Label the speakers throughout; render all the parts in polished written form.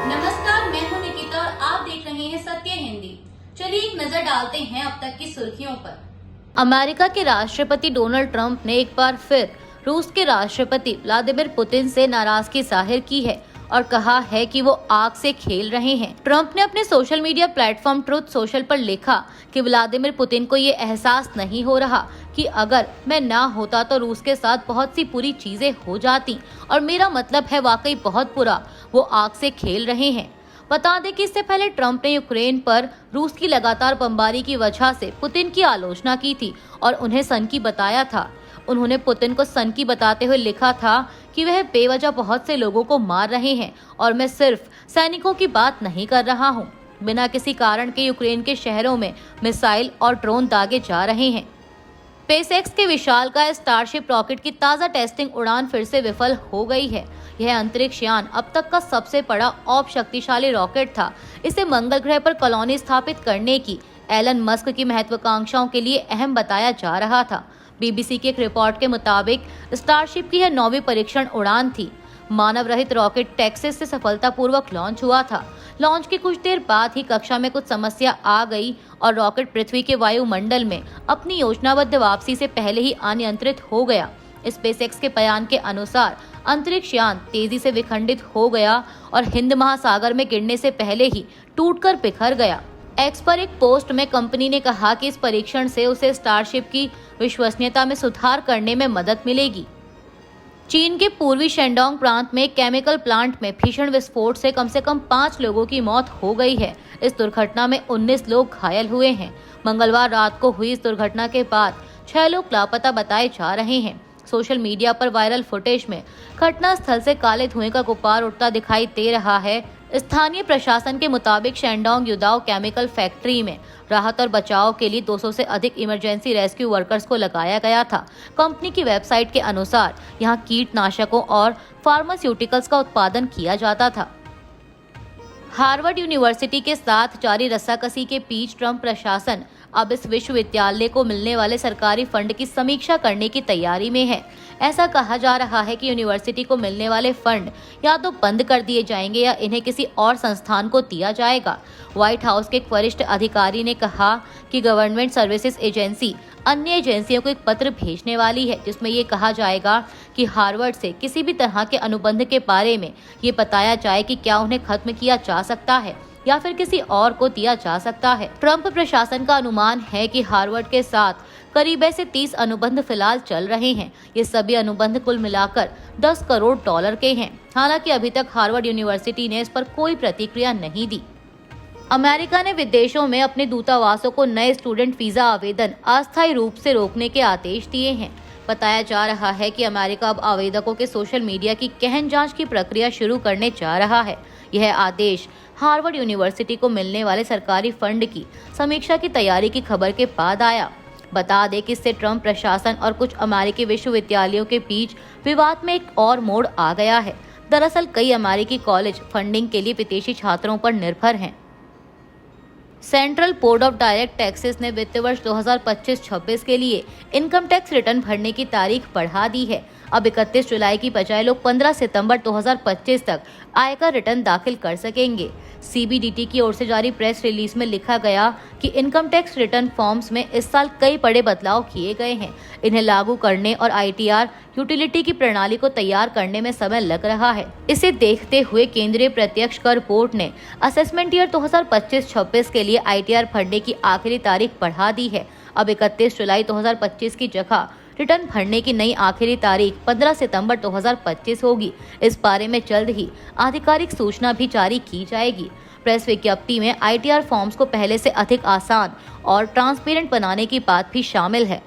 Speaker 1: नमस्कार, मैं हूं निकिता और आप देख रहे हैं सत्य हिंदी। चलिए एक नजर डालते हैं अब तक की सुर्खियों पर। अमेरिका के राष्ट्रपति डोनाल्ड ट्रंप ने एक बार फिर रूस के राष्ट्रपति व्लादिमीर पुतिन से नाराजगी जाहिर की है और कहा है कि वो आग से खेल रहे हैं। ट्रंप ने अपने social media platform truth social पर लिखा कि व्लादिमीर पुतिन को ये एहसास नहीं हो रहा कि अगर मैं ना होता तो रूस के साथ बहुत सी बुरी चीजें हो जाती और मेरा मतलब है वाकई बहुत बुरा। वो आग से खेल रहे हैं। बता दें कि इससे पहले ट्रंप ने यूक्रेन पर रूस की लगातार बमबारी की वजह से पुतिन की आलोचना की थी और उन्हें सनकी बताया था। उन्होंने पुतिन को सनकी बताते हुए लिखा था कि वह बेवजह बहुत से लोगों को मार रहे हैं और मैं सिर्फ सैनिकों की बात नहीं कर रहा हूं। बिना किसी कारण के यूक्रेन के शहरों में मिसाइल और ड्रोन दागे जा रहे हैं। स्पेसएक्स के विशालकाय स्टारशिप रॉकेट की ताज़ा टेस्टिंग उड़ान फिर से विफल हो गई है। यह अंतरिक्ष यान अब तक का सबसे बड़ा और शक्तिशाली रॉकेट था। इसे मंगल ग्रह पर कॉलोनी स्थापित करने की एलन मस्क की महत्वाकांक्षाओं के लिए अहम बताया जा रहा था। बीबीसी की एक रिपोर्ट के मुताबिक स्टारशिप की यह 9वीं परीक्षण उड़ान थी। मानव रहित रॉकेट टेक्सास से सफलतापूर्वक लॉन्च हुआ था। लॉन्च की कुछ देर बाद ही कक्षा में कुछ समस्या आ गई और रॉकेट पृथ्वी के वायुमंडल में अपनी योजनाबद्ध वापसी से पहले ही अनियंत्रित हो गया। स्पेसएक्स के बयान के अनुसार अंतरिक्ष यान तेजी से विखंडित हो गया और हिंद महासागर में गिरने से पहले ही टूटकर बिखर गया। एक्स पर एक पोस्ट में कंपनी ने कहा कि इस परीक्षण से उसे स्टारशिप की विश्वसनीयता में सुधार करने में मदद मिलेगी। चीन के पूर्वी शेंडोंग प्रांत में केमिकल प्लांट में भीषण विस्फोट से कम 5 लोगों की मौत हो गई है। इस दुर्घटना में 19 लोग घायल हुए हैं। मंगलवार रात को हुई इस दुर्घटना के बाद 6 लोग लापता बताए जा रहे हैं। सोशल मीडिया पर वायरल फुटेज में घटना स्थल से काले धुएं का गुब्बार उठता दिखाई दे रहा है। स्थानीय प्रशासन के मुताबिक शेंडोंग युदाओ केमिकल फैक्ट्री में राहत और बचाव के लिए 200 से अधिक इमरजेंसी रेस्क्यू वर्कर्स को लगाया गया था। कंपनी की वेबसाइट के अनुसार यहां कीटनाशकों और फार्मास्यूटिकल्स का उत्पादन किया जाता था। हार्वर्ड यूनिवर्सिटी के साथ जारी रस्साकसी के बीच ट्रंप प्रशासन अब इस विश्वविद्यालय को मिलने वाले सरकारी फंड की समीक्षा करने की तैयारी में है। ऐसा कहा जा रहा है कि यूनिवर्सिटी को मिलने वाले फंड या तो बंद कर दिए जाएंगे या इन्हें किसी और संस्थान को दिया जाएगा। व्हाइट हाउस के एक वरिष्ठ अधिकारी ने कहा कि गवर्नमेंट सर्विसेज एजेंसी अन्य एजेंसियों को एक पत्र भेजने वाली है जिसमें ये कहा जाएगा कि हार्वर्ड से किसी भी तरह के अनुबंध के बारे में ये बताया जाए कि क्या उन्हें खत्म किया जा सकता है या फिर किसी और को दिया जा सकता है। ट्रंप प्रशासन का अनुमान है कि हार्वर्ड के साथ करीब से 30 अनुबंध फिलहाल चल रहे हैं। ये सभी अनुबंध कुल मिलाकर $10 करोड़ के हैं। हालांकि अभी तक हार्वर्ड यूनिवर्सिटी ने इस पर कोई प्रतिक्रिया नहीं दी। अमेरिका ने विदेशों में अपने दूतावासों को नए स्टूडेंट वीजा आवेदन अस्थायी रूप से रोकने के आदेश दिए हैं। बताया जा रहा है कि अमेरिका अब आवेदकों के सोशल मीडिया की गहन जांच की प्रक्रिया शुरू करने जा रहा है। यह आदेश हार्वर्ड यूनिवर्सिटी को मिलने वाले सरकारी फंड की समीक्षा की तैयारी की खबर के बाद आया। बता दें कि इससे ट्रंप प्रशासन और कुछ अमेरिकी विश्वविद्यालयों के बीच विवाद में एक और मोड़ आ गया है। दरअसल कई अमेरिकी कॉलेज फंडिंग के लिए विदेशी छात्रों पर निर्भर हैं। Central board of direct taxes ने वित्त वर्ष 2025-26 के लिए इनकम टैक्स रिटर्न भरने की तारीख बढ़ा दी है। अब 31 जुलाई की बजाय लोग 15 सितंबर 2025 तक आयकर रिटर्न दाखिल कर सकेंगे। सीबीडीटी की ओर से जारी प्रेस रिलीज में लिखा गया कि इनकम टैक्स रिटर्न फॉर्म्स में इस साल कई बड़े बदलाव किए गए हैं। इन्हें लागू करने और आईटीआर यूटिलिटी की प्रणाली को तैयार करने में समय लग रहा है। इसे देखते हुए केंद्रीय प्रत्यक्ष कर बोर्ड ने असेसमेंट ईयर 2025-26 के लिए आईटीआर भरने की आखिरी तारीख बढ़ा दी है। अब 31 जुलाई 2025 की जगह रिटर्न भरने की नई आखिरी तारीख 15 सितंबर 2025 होगी। इस बारे में जल्द ही आधिकारिक सूचना भी जारी की जाएगी। प्रेस विज्ञप्ति में आईटीआर फॉर्म्स को पहले से अधिक आसान और ट्रांसपेरेंट बनाने की बात भी शामिल है।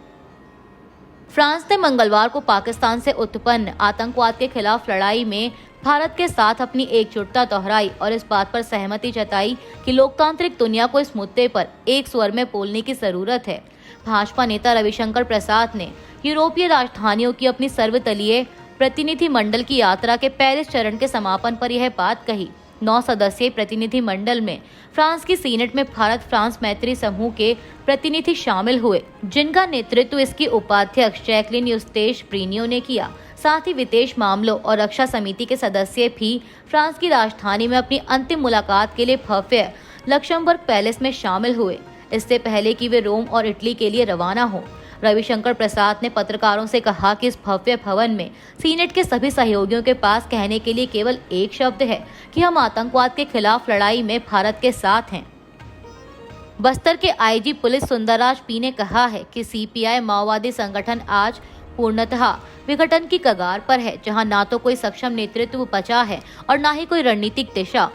Speaker 1: फ्रांस ने मंगलवार को पाकिस्तान से उत्पन्न आतंकवाद के खिलाफ लड़ाई में भारत के साथ अपनी एकजुटता दोहराई और इस बात पर सहमति जताई कि लोकतांत्रिक दुनिया को इस मुद्दे पर एक स्वर में बोलने की जरूरत है। भाजपा नेता रविशंकर प्रसाद ने यूरोपीय राजधानियों की अपनी सर्वदलीय प्रतिनिधि मंडल की यात्रा के पेरिस चरण के समापन पर यह बात कही। 9 सदस्यीय प्रतिनिधि मंडल में फ्रांस की सीनेट में भारत फ्रांस मैत्री समूह के प्रतिनिधि शामिल हुए, जिनका नेतृत्व इसकी उपाध्यक्ष जैकलिन यूस्टेश ब्रिनियो ने किया। साथ ही विदेश मामलों और रक्षा समिति के सदस्य भी फ्रांस की राजधानी में अपनी अंतिम मुलाकात के लिए भव्य लक्समबर्ग पैलेस में शामिल हुए, इससे पहले कि वे रोम और इटली के लिए रवाना हों। रविशंकर प्रसाद ने पत्रकारों से कहा कि इस भव्य भवन में सीनेट के सभी सहयोगियों के पास कहने के लिए केवल एक शब्द है कि हम आतंकवाद के खिलाफ लड़ाई में भारत के साथ हैं। बस्तर के आईजी पुलिस सुंदरराज पी ने कहा है कि सीपीआई माओवादी संगठन आज पूर्णतः विघटन की कगार पर है, जहां ना तो कोई सक्षम नेतृत्व बचा है और ना ही कोई रणनीतिक दिशा।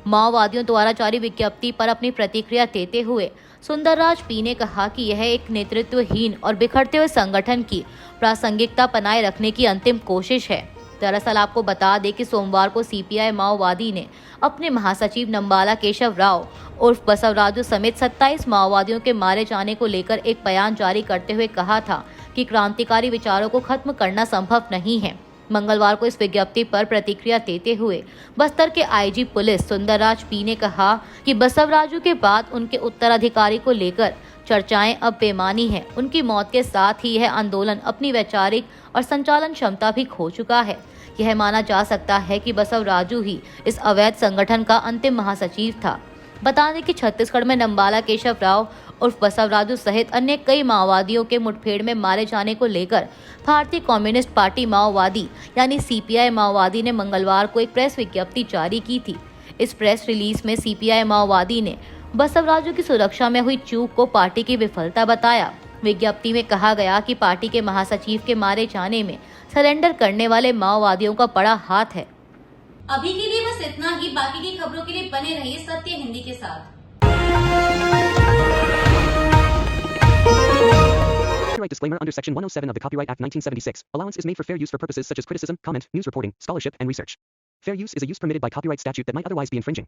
Speaker 1: माओवादियों द्वारा जारी विज्ञप्ति पर अपनी प्रतिक्रिया देते हुए सुंदरराज पी ने कहा कि यह एक नेतृत्वहीन और बिखरते हुए संगठन की प्रासंगिकता बनाए रखने की अंतिम कोशिश है। दरअसल आपको बता दें कि सोमवार को सीपीआई माओवादी ने अपने महासचिव नंबाला केशव राव उर्फ बसवराजू समेत 27 माओवादियों के मारे जाने को लेकर एक बयान जारी करते हुए कहा था कि क्रांतिकारी विचारों को खत्म करना संभव नहीं है। मंगलवार को इस विज्ञप्ति पर प्रतिक्रिया देते हुए बस्तर के आईजी पुलिस सुंदरराज पी ने कहा कि बसवराजू के बाद उनके उत्तराधिकारी को लेकर चर्चाएं अब बेमानी हैं। उनकी मौत के साथ ही यह आंदोलन अपनी वैचारिक और संचालन क्षमता भी खो चुका है। यह माना जा सकता है कि बसवराजू ही इस अवैध संगठन का अंतिम महासचिव था। बता दें कि छत्तीसगढ़ में नंबाला केशव राव उर्फ बसवराजू सहित अन्य कई माओवादियों के मुठभेड़ में मारे जाने को लेकर भारतीय कम्युनिस्ट पार्टी माओवादी यानी सीपीआई माओवादी ने मंगलवार को एक प्रेस विज्ञप्ति जारी की थी। इस प्रेस रिलीज में सीपीआई माओवादी ने बसवराजू की सुरक्षा में हुई चूक को पार्टी की विफलता बताया। विज्ञप्ति में कहा गया कि पार्टी के महासचिव के मारे जाने में सरेंडर करने वाले माओवादियों का बड़ा हाथ है। अभी के लिए बस इतना ही। बाकी की खबरों के लिए बने रहिए सत्य हिंदी के साथ।
Speaker 2: Copyright disclaimer under Section 107 of the Copyright Act 1976. Allowance is made for fair use for purposes such as criticism, comment, news reporting, scholarship, and research. Fair use is a use permitted by copyright statute that might otherwise be infringing.